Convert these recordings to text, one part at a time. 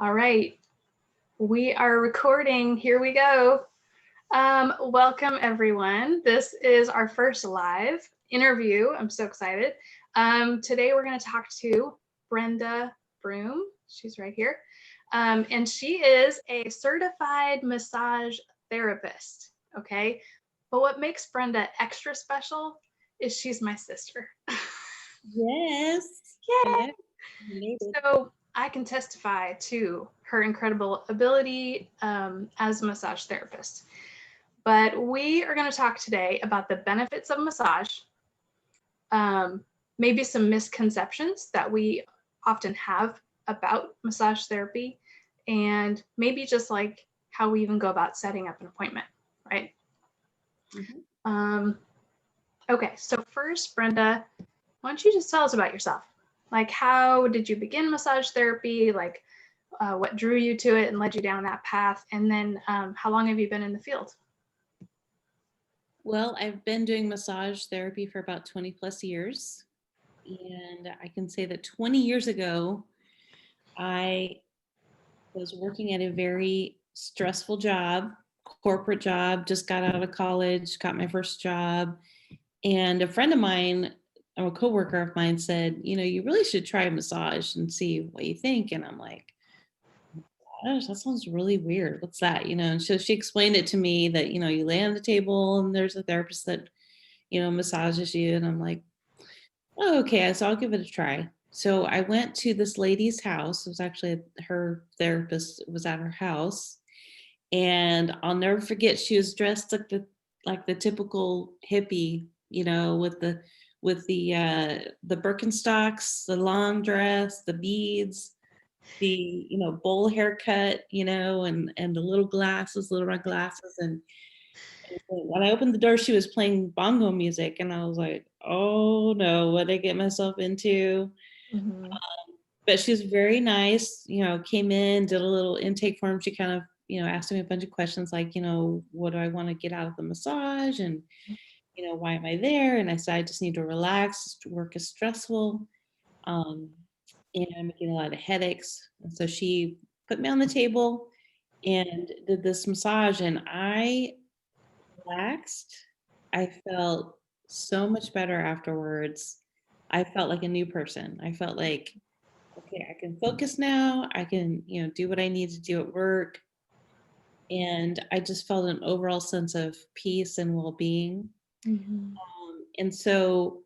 All right, we are recording. Here we go. Welcome, everyone. This is our first live interview. I'm so excited. Today, we're going to talk to Brenda Broome. She's right here. And she is a certified massage therapist. Okay. But what makes Brenda extra special is she's my sister. Yes. Yay! Yeah. So I can testify to her incredible ability as a massage therapist. But we are going to talk today about the benefits of massage, maybe some misconceptions that we often have about massage therapy, and maybe just like how we even go about setting up an appointment, right? Mm-hmm. Okay, so first, Brenda, why don't you just tell us about yourself? Like, how did you begin massage therapy? Like, what drew you to it and led you down that path? And then how long have you been in the field? Well, I've been doing massage therapy for about 20 plus years. And I can say that 20 years ago, I was working at a very stressful job, corporate job, just got out of college, got my first job. And a friend of mine, or a coworker of mine said, you really should try a massage and see what you think. And I'm like, gosh, that sounds really weird. What's that? And so she explained it to me that, you lay on the table and there's a therapist that, massages you. And I'm like, oh, okay. So I'll give it a try. So I went to this lady's house. It was actually her therapist was at her house. And I'll never forget, she was dressed like the typical hippie, with the Birkenstocks, the long dress, the beads, the bowl haircut, and the little round glasses. And when I opened the door, she was playing bongo music, and I was like, oh no, what did I get myself into? Mm-hmm. But she was very nice, came in, did a little intake form. She kind of asked me a bunch of questions like, what do I want to get out of the massage, and why am I there? And I said, I just need to relax. Work is stressful. And I'm getting a lot of headaches. And so she put me on the table and did this massage, and I relaxed. I felt so much better afterwards. I felt like a new person. I felt like, okay, I can focus now. I can, do what I need to do at work. And I just felt an overall sense of peace and well-being. Mm-hmm. And so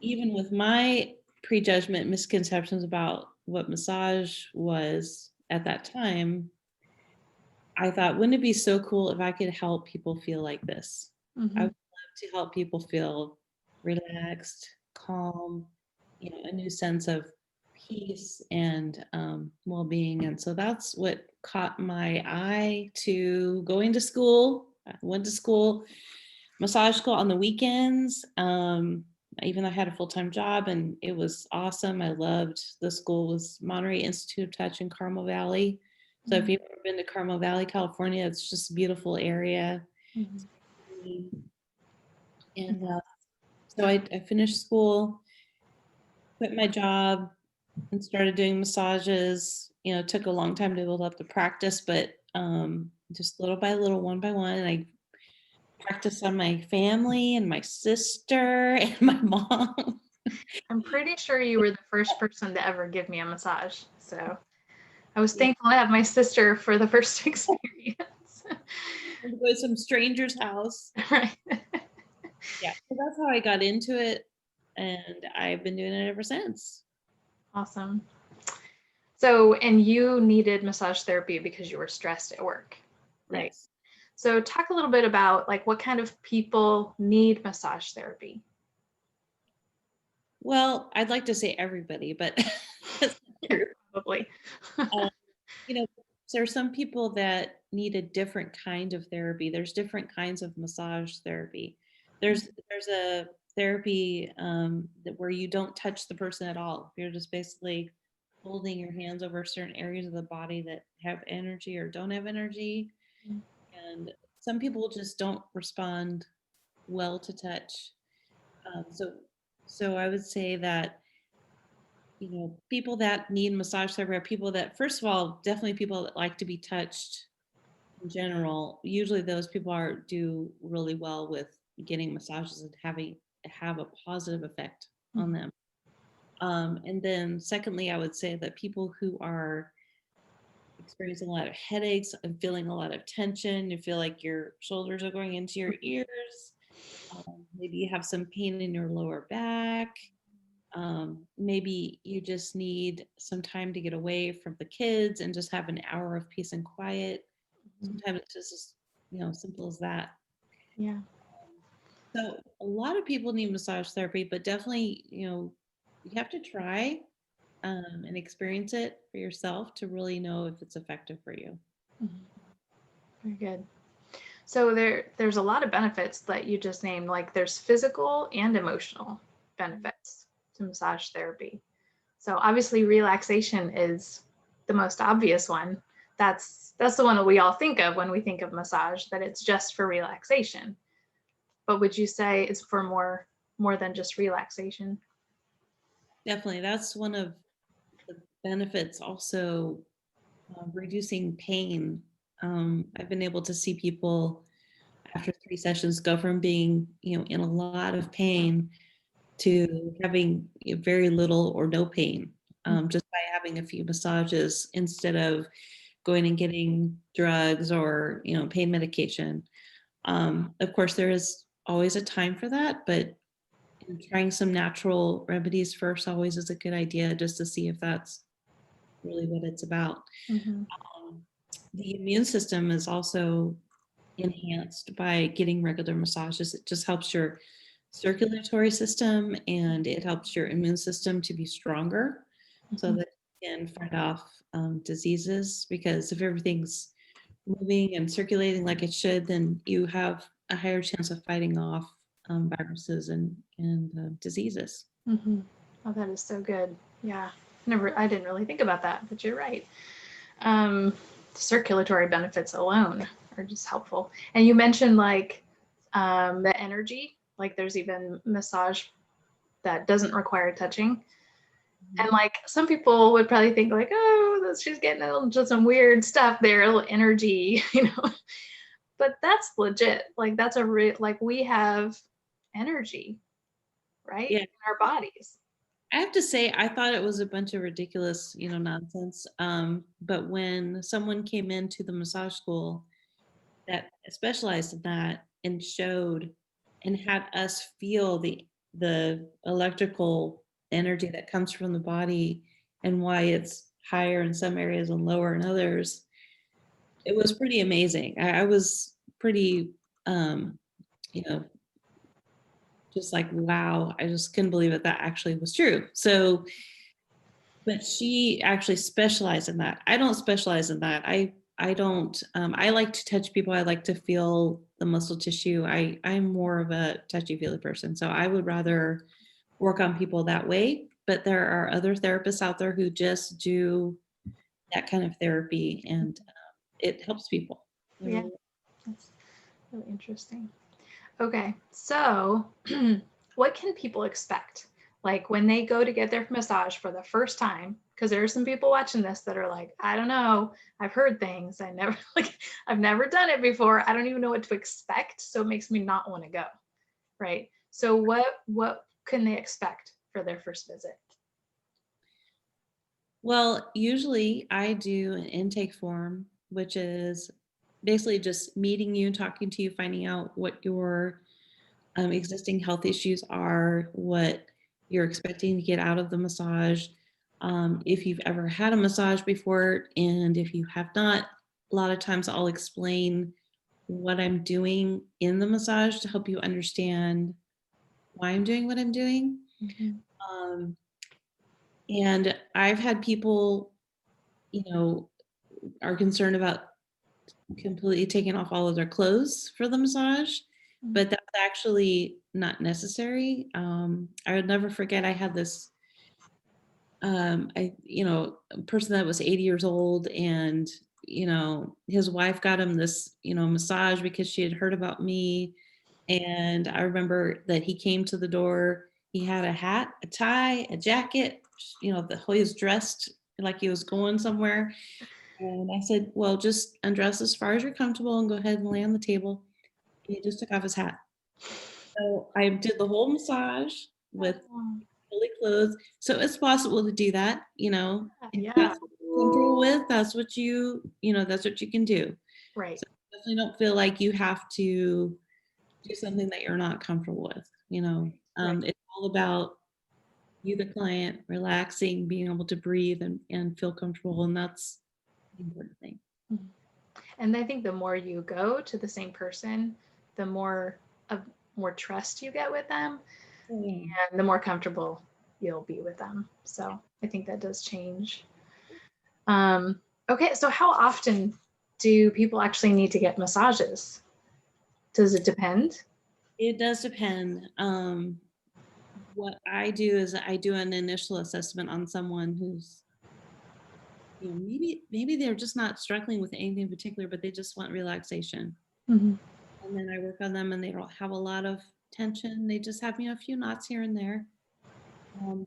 even with my prejudgment, misconceptions about what massage was at that time, I thought, wouldn't it be so cool if I could help people feel like this? Mm-hmm. I would love to help people feel relaxed, calm, a new sense of peace and well-being. And so that's what caught my eye to going to school. I went to school, massage school on the weekends. Even though I had a full-time job, and it was awesome. I loved the school. It was Monterey Institute of Touch in Carmel Valley. So if you've ever been to Carmel Valley, California, it's just a beautiful area. Mm-hmm. And so I finished school, quit my job, and started doing massages. It took a long time to build up the practice, but just little by little, one by one, and I practiced on my family and my sister and my mom. I'm pretty sure you were the first person to ever give me a massage. So I was Yeah, thankful to have my sister for the first experience. to go to some stranger's house. Right. Yeah, so that's how I got into it, and I've been doing it ever since. Awesome. So, and you needed massage therapy because you were stressed at work, right? Yes. So talk a little bit about like what kind of people need massage therapy. Well, I'd like to say everybody, but that's not Yeah, true. probably. Um, you know, there are some people that need a different kind of therapy. There's different kinds of massage therapy. There's a therapy where you don't touch the person at all. You're just basically holding your hands over certain areas of the body that have energy or don't have energy. And some people just don't respond well to touch. So I would say that people that need massage therapy are people that, first of all, definitely people that like to be touched in general. Usually those people do really well with getting massages and have a positive effect on them. And then secondly, I would say that people who are experiencing a lot of headaches and feeling a lot of tension, you feel like your shoulders are going into your ears, maybe you have some pain in your lower back, maybe you just need some time to get away from the kids and just have an hour of peace and quiet. Sometimes it's just simple as that. Yeah. So a lot of people need massage therapy, but definitely, you have to try and experience it for yourself to really know if it's effective for you. Very good. So there's a lot of benefits that you just named, like there's physical and emotional benefits to massage therapy. So obviously relaxation is the most obvious one. That's the one that we all think of when we think of massage, that it's just for relaxation. But would you say it's for more than just relaxation? Definitely. That's one of the benefits, also reducing pain. I've been able to see people after 3 sessions go from being, in a lot of pain to having very little or no pain, just by having a few massages instead of going and getting drugs or, pain medication. Of course, there is always a time for that, but trying some natural remedies first always is a good idea, just to see if that's really what it's about. Mm-hmm. The immune system is also enhanced by getting regular massages. It just helps your circulatory system and it helps your immune system to be stronger so that you can fight off diseases, because if everything's moving and circulating like it should, then you have a higher chance of fighting off viruses and diseases. Mm-hmm. Oh, that is so good. Yeah. I didn't really think about that, but you're right. Circulatory benefits alone are just helpful. And you mentioned like the energy, like there's even massage that doesn't require touching. And like some people would probably think like, oh, she's getting into some weird stuff there, a little energy, but that's legit. Like that's like we have energy, right? Yeah, In our bodies. I have to say, I thought it was a bunch of ridiculous, nonsense. But when someone came into the massage school that specialized in that and showed and had us feel the electrical energy that comes from the body and why it's higher in some areas and lower in others, it was pretty amazing. I was pretty, you know, just like, wow, I just couldn't believe that actually was true. So, but she actually specialized in that. I don't specialize in that. I don't, I like to touch people. I like to feel the muscle tissue. I'm more of a touchy feely person. So I would rather work on people that way. But there are other therapists out there who just do that kind of therapy, and it helps people. Yeah, that's really interesting. Okay, so what can people expect? Like when they go to get their massage for the first time, because there are some people watching this that are like, I don't know, I've heard things. I never I've never done it before. I don't even know what to expect. So it makes me not want to go. Right. So what can they expect for their first visit? Well, usually I do an intake form, which is basically just meeting you, talking to you, finding out what your existing health issues are, what you're expecting to get out of the massage. If you've ever had a massage before, and if you have not, a lot of times I'll explain what I'm doing in the massage to help you understand why I'm doing what I'm doing. Mm-hmm. Um, and I've had people, you know, are concerned about completely taking off all of their clothes for the massage, but that's actually not necessary. I would never forget, I had this a person that was 80 years old, and his wife got him this massage because she had heard about me. And I remember that he came to the door, he had a hat, a tie, a jacket, he was dressed like he was going somewhere. And I said, well, just undress as far as you're comfortable and go ahead and lay on the table. And he just took off his hat. So I did the whole massage with Oh, fully clothed. So it's possible to do that, if yeah, that's what you're comfortable with, that's what you can do. right, So definitely don't feel like you have to do something that you're not comfortable with. right. It's all about you, the client, relaxing, being able to breathe and feel comfortable. And that's the important thing. Mhm. And I think the more you go to the same person, the more trust you get with them, Oh, yeah. and the more comfortable you'll be with them. So I think that does change. Okay, so how often do people actually need to get massages? Does it depend? It does depend. What I do is I do an initial assessment on someone who's, maybe they're just not struggling with anything in particular, but they just want relaxation. Mhm. And then I work on them and they don't have a lot of tension. They just have, a few knots here and there.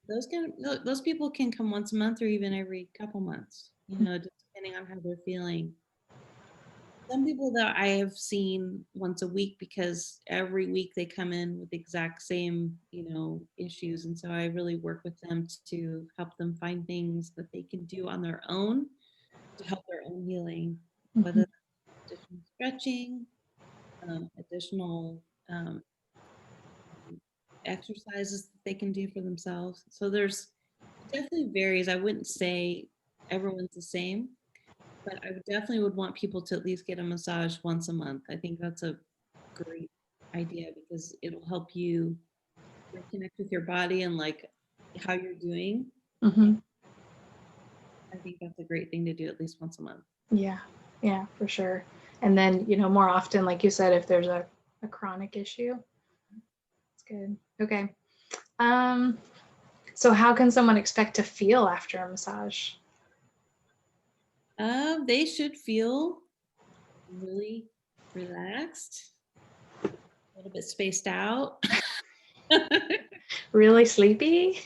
Those people can come once a month or even every couple months, just depending on how they're feeling. Some people that I have seen once a week because every week they come in with the exact same, issues. And so I really work with them to help them find things that they can do on their own to help their own healing, whether Mhm. that's additional stretching, additional exercises that they can do for themselves. So it definitely varies. I wouldn't say everyone's the same, but I would definitely would want people to at least get a massage once a month. I think that's a great idea because it'll help you reconnect with your body and like how you're doing. Mhm. I think that's a great thing to do at least once a month. Yeah, yeah, for sure. And then, more often, like you said, if there's a chronic issue, it's good. Okay. Um, so how can someone expect to feel after a massage? They should feel really relaxed, a little bit spaced out. Really sleepy?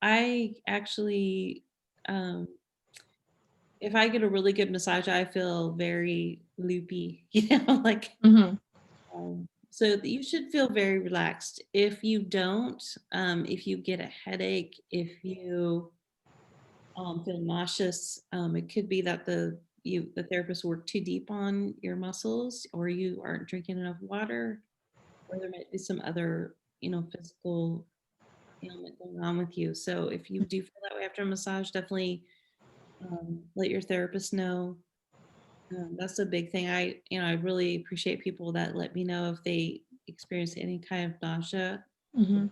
I actually, um, if I get a really good massage, I feel very loopy, like, Hmm. so you should feel very relaxed. If you don't, if you get a headache, if you feel nauseous, it could be that the therapist worked too deep on your muscles, or you aren't drinking enough water, or there might be some other, physical ailment going on with you. So if you do feel that way after a massage, definitely let your therapist know. That's a big thing. I really appreciate people that let me know if they experience any kind of nausea, Hmm.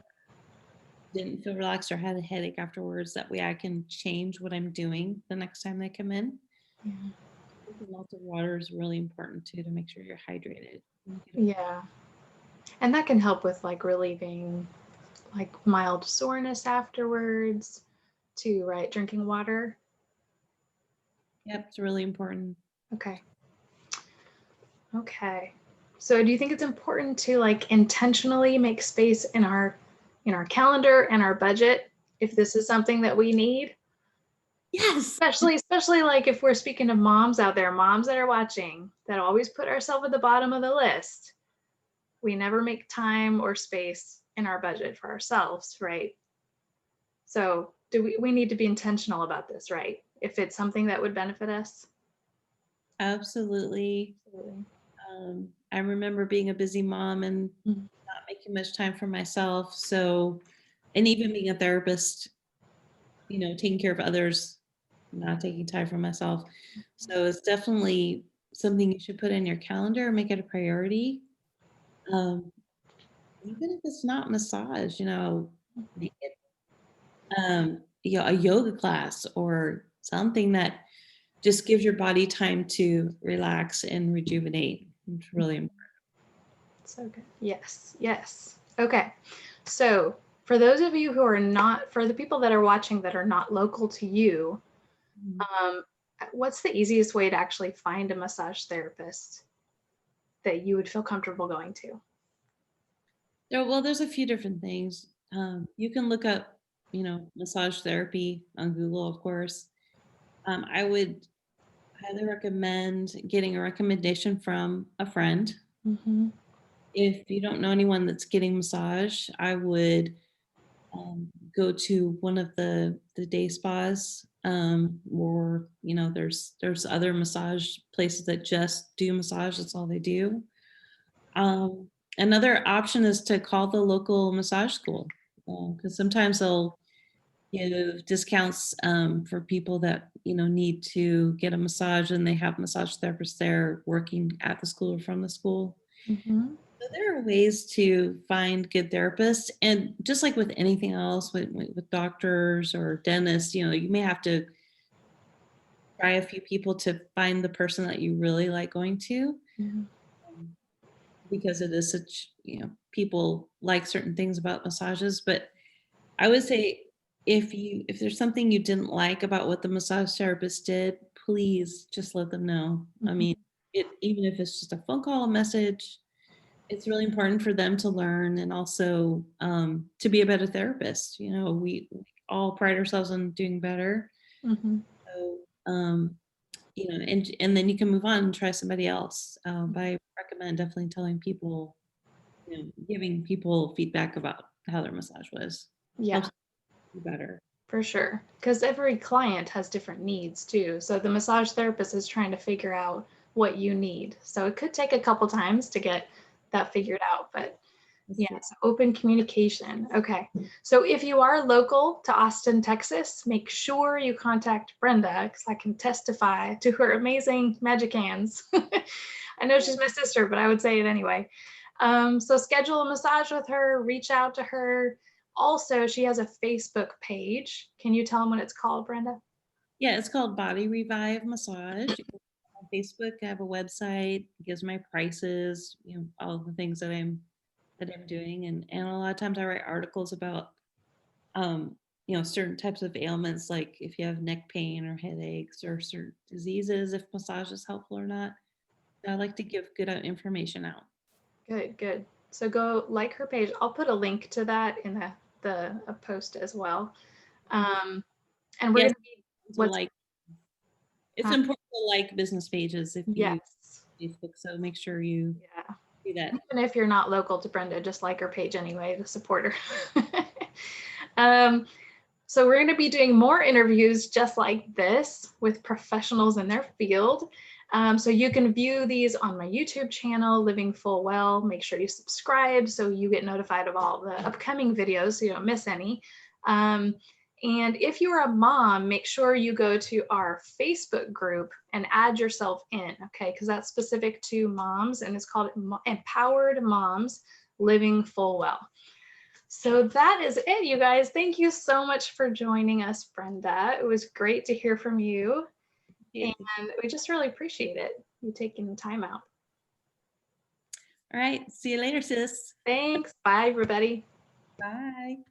didn't feel relaxed, or had a headache afterwards. That way I can change what I'm doing the next time they come in. Drinking lots of water is really important too to make sure you're hydrated. Yeah. And that can help with like relieving like mild soreness afterwards too, right? Drinking water. Yep, it's really important. Okay. Okay. So do you think it's important to like intentionally make space in our calendar and our budget if this is something that we need? Yes. Especially like if we're speaking of moms out there, moms that are watching that always put ourselves at the bottom of the list. We never make time or space in our budget for ourselves, right? So do we need to be intentional about this, right? If it's something that would benefit us. Absolutely. Absolutely. I remember being a busy mom and Mhm. not making much time for myself. So, and even being a therapist, taking care of others, not taking time for myself. So it's definitely something you should put in your calendar, make it a priority. Um, Even if it's not massage, make it, a yoga class or something that just gives your body time to relax and rejuvenate. It's really important. So good. Yes. Yes. Okay. So for those of you who are not, for the people that are watching that are not local to you, um, what's the easiest way to actually find a massage therapist that you would feel comfortable going to? Well, there's a few different things. You can look up, massage therapy on Google, of course. I would highly recommend getting a recommendation from a friend. Mm-hmm. If you don't know anyone that's getting massage, I would go to one of the day spas, or there's other massage places that just do massage. That's all they do. Um, Another option is to call the local massage school, because sometimes they'll give discounts for people that need to get a massage, and they have massage therapists there working at the school or from the school. Mm-hmm. So there are ways to find good therapists, and just like with anything else, with doctors or dentists, you may have to try a few people to find the person that you really like going to, Mm-hmm. um, because it is such, people like certain things about massages. But I would say, if there's something you didn't like about what the massage therapist did, please just let them know. I Mm-hmm. mean, even if it's just a phone call, a message, it's really important for them to learn, and also to be a better therapist. We all pride ourselves on doing better. Mm-hmm. So, and then you can move on and try somebody else. But I recommend definitely telling people, giving people feedback about how their massage was. Yeah, Helps you better. for sure. Because every client has different needs too. So the massage therapist is trying to figure out what you need. So it could take a couple times to get that figured out, but That's yeah, true. so open communication. Okay. So if you are local to Austin, Texas, make sure you contact Brenda because I can testify to her amazing magic hands. I know she's my sister, but I would say it anyway. So schedule a massage with her, reach out to her. Also, she has a Facebook page. Can you tell them what it's called, Brenda? Yeah, it's called Body Revive Massage. On Facebook, I have a website, it gives my prices, all the things that I'm doing. And a lot of times I write articles about certain types of ailments, like if you have neck pain or headaches or certain diseases, if massage is helpful or not. I like to give good information out. Good, good. So go like her page. I'll put a link to that in the post as well. Um, and we're Yes, gonna be to what's like, it's uh, important to like business pages if you yes, Facebook, so make sure you yeah. do that. Even if you're not local to Brenda, just like her page anyway to support her. um, so we're going to be doing more interviews just like this with professionals in their field. So you can view these on my YouTube channel, Living Full Well. Make sure you subscribe so you get notified of all the upcoming videos so you don't miss any. Um, and if you're a mom, make sure you go to our Facebook group and add yourself in, okay? Because that's specific to moms and it's called Empowered Moms Living Full Well. So that is it, you guys. Thank you so much for joining us, Brenda. It was great to hear from you. And we just really appreciate it, you taking the time out. All right, see you later, sis. Thanks. Bye, everybody. Bye.